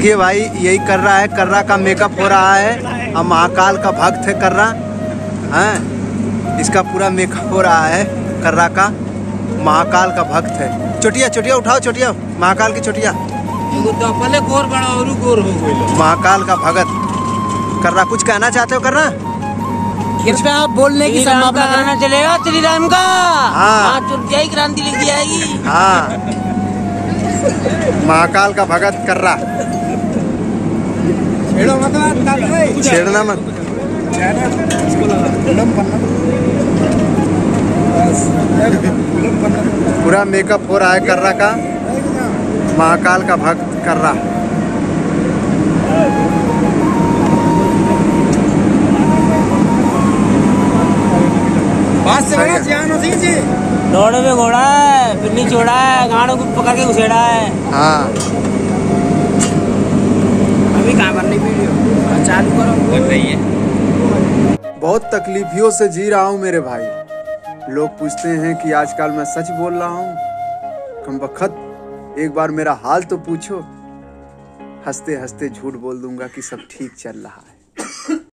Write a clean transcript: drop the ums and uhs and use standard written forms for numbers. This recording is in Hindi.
देखिए भाई, यही कर्रा है, कर्रा का मेकअप हो रहा है। अब महाकाल का भक्त है कर्रा, हैं? इसका पूरा मेकअप हो रहा है कर्रा का, महाकाल का भक्त है। चोटिया चोटिया उठाओ, चोटिया महाकाल की चोटिया। महाकाल का भगत कर्रा, कुछ कहना चाहते हो कर्रा? कृपया आप बोलने की संभावना करना चलेगा श्री राम का। हाँ, जय क्रांति लिख दी जाएगी। हाँ, महाकाल का भगत कर्रा। छेड़ना मत। पूरा मेकअप हो रहा है कर्रा का, महाकाल का भक्त कर्रा। दौड़े में घोड़ा है, पिन्नी चोड़ा है, गाड़ों को पकड़ के घुसेड़ा है। हाँ, अभी कहाँ करनी वीडियो चालू करो, कर रही है। बहुत तकलीफियों से जी रहा हूँ मेरे भाई। लोग पूछते हैं कि आजकल मैं सच बोल रहा हूँ। कमबख्त, एक बार मेरा हाल तो पूछो। हंसते हंसते झूठ बोल दूंगा कि सब ठीक चल रहा है।